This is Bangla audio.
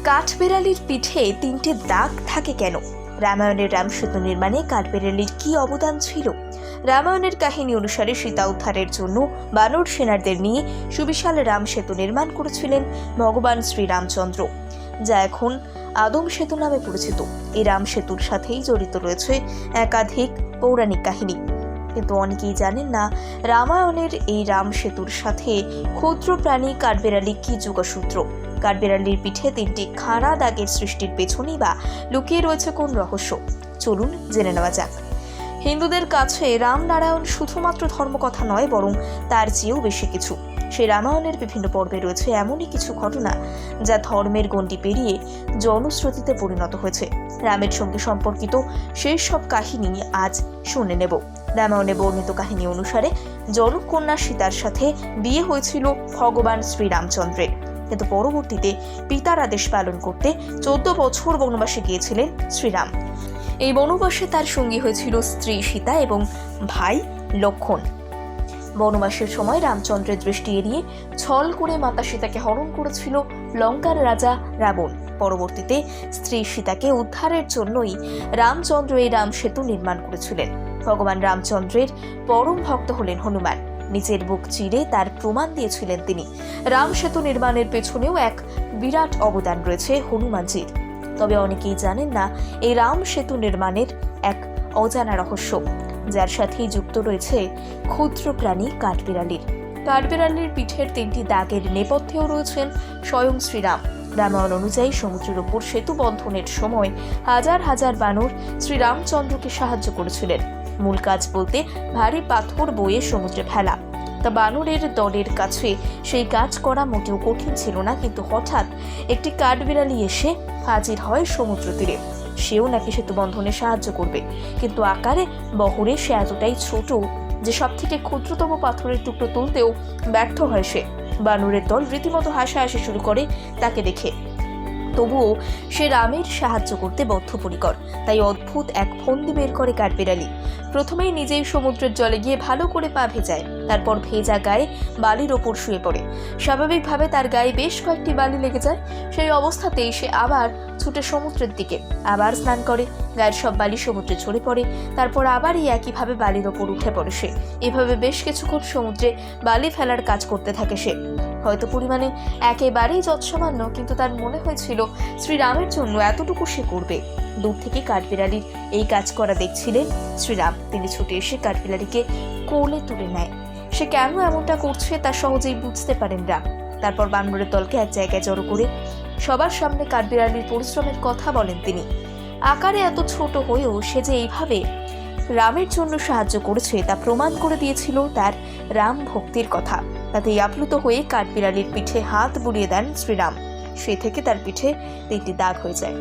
কাঠবেড়ালির পিঠে তিনটে দাগ থাকে কেন? রামায়ণের রাম সেতু নির্মাণে কাঠবেড়ালির কি অবদান ছিল? রামায়ণের কাহিনী অনুসারে সীতা উদ্ধারের জন্য বানর সেনাদের নিয়ে সুবিশাল রাম সেতু নির্মাণ করেছিলেন ভগবান শ্রীরামচন্দ্র, যা এখন আদম সেতু নামে পরিচিত। এই রাম সেতুর সাথেই জড়িত রয়েছে একাধিক পৌরাণিক কাহিনী, কিন্তু অনেকেই জানেন না রামায়ণের এই রাম সেতুর সাথে ক্ষুদ্র প্রাণী কাঠবেড়ালি কি যোগসূত্র। কাঠবেড়ালির পিঠে তিনটি খাড়া দাগের সৃষ্টির পেছনেই বা লুকিয়ে রয়েছে কোন রহস্য? চলুন জেনে নেওয়া যাক। হিন্দুদের কাছে রামনারায়ণ শুধুমাত্র ধর্মকথা নয়, বরং তার চেয়েও বেশি কিছু। সেই রামায়ণের বিভিন্ন পর্বে রয়েছে এমনই কিছু ঘটনা যা ধর্মের গণ্ডি পেরিয়ে জনশ্রুতিতে পরিণত হয়েছে। রামের সঙ্গে সম্পর্কিত সেই সব কাহিনী আজ শুনে নেব। রামায়ণে বর্ণিত কাহিনী অনুসারে জনকন্যা সীতার সাথে বিয়ে হয়েছিল ভগবান শ্রীরামচন্দ্রের, কিন্তু পরবর্তীতে পিতার আদেশ পালন করতে 14 বছর বনবাসে গিয়েছিলেন শ্রীরাম। এই বনবাসে তার সঙ্গী হয়েছিল স্ত্রী সীতা এবং ভাই লক্ষণ। বনবাসের সময় রামচন্দ্রের দৃষ্টি এড়িয়ে ছল করে মাতা সীতাকে হরণ করেছিল লঙ্কার রাজা রাবণ। পরবর্তীতে স্ত্রী সীতাকে উদ্ধারের জন্যই রামচন্দ্র এই রাম সেতু নির্মাণ করেছিলেন। ভগবান রামচন্দ্রের পরম ভক্ত হলেন হনুমান। নিজের বুক চিরে তার প্রমাণ দিয়েছিলেন তিনি। রাম সেতু নির্মাণের পেছনেও এক বিরাট অবদান রয়েছে হনুমানজির। তবে অনেকেই জানেন না এই রাম সেতু নির্মাণের এক অজানা রহস্য, যার সাথেই যুক্ত রয়েছে ক্ষুদ্র প্রাণী কাঠবেড়ালির। কাঠবেড়ালির পিঠের তিনটি দাগের নেপথ্যেও রয়েছেন স্বয়ং শ্রীরাম। রামায়ণ অনুযায়ী সমুদ্রের ওপর সেতু বন্ধনের সময় হাজার হাজার বানর শ্রীরামচন্দ্রকে সাহায্য করেছিলেন। মূল কাজ বলতে ভারী পাথর বয়ে সমুদ্রে ফেলা। তা বানরের দলের কাছে সেই কাজ করা মোটেও কঠিন ছিল না, কিন্তু হঠাৎ একটি কাঠবিড়ালি এসে হাজির হয় সমুদ্র তীরে। সেও নাকি সেতু বন্ধনে সাহায্য করবে, কিন্তু আকারে বহরে সে এতটাই ছোট যে সব থেকে ক্ষুদ্রতম পাথরের টুকরো তুলতেও ব্যর্থ হয় সে। বানরের দল রীতিমতো হাসাহাসি শুরু করে তাকে দেখে, তবুও সে রামের সাহায্য করতে বদ্ধপরিকর। তাই অদ্ভুত এক ফন্দি বের করে কাঠবেড়ালি। প্রথমেই নিজেই সমুদ্রের জলে গিয়ে ভালো করে পা ভেজায়, তারপর ভেজা গায়ে বালির ওপর শুয়ে পড়ে। স্বাভাবিকভাবে তার গায়ে বেশ কয়েকটি বালি লেগে যায়। সেই অবস্থাতেই সে আবার ছুটে সমুদ্রের দিকে আবার স্নান করে। গায়ের সব বালি সমুদ্রে ঝরে পড়ে। তারপর আবার এই একইভাবে বালির ওপর উঠে পড়ে সে। এভাবে বেশ কিছুক্ষণ সমুদ্রে বালি ফেলার কাজ করতে থাকে সে। হয়তো পরিমাণে একেবারেই যৎসামান্য, কিন্তু তার মনে হয়েছিল শ্রীরামের জন্য এতটুকু সে করবে। দূর থেকে কাঠবিড়ালির এই কাজ করা দেখছিলেন শ্রীরাম। তিনি ছুটে এসে কাঠবিড়ালিকে কোলে তুলে নেয়। সে কেন এমনটা করছে তা সহজেই বুঝতে পারেন রাম। তারপর বানরের দলকে এক জায়গায় জড়ো করে সবার সামনে কাঠবিড়ালির পরিশ্রমের কথা বলেন তিনি। আকারে এত ছোট হয়েও সে যে এইভাবে রামের জন্য সাহায্য করেছে তা প্রমাণ করে দিয়েছিল তার রাম ভক্তির কথা। তাতেই আপ্লুত হয়ে কাঠবিড়ালির পিঠে হাত বুলিয়ে দেন শ্রীরাম। সে থেকে তার পিঠে তিনটি দাগ হয়ে যায়।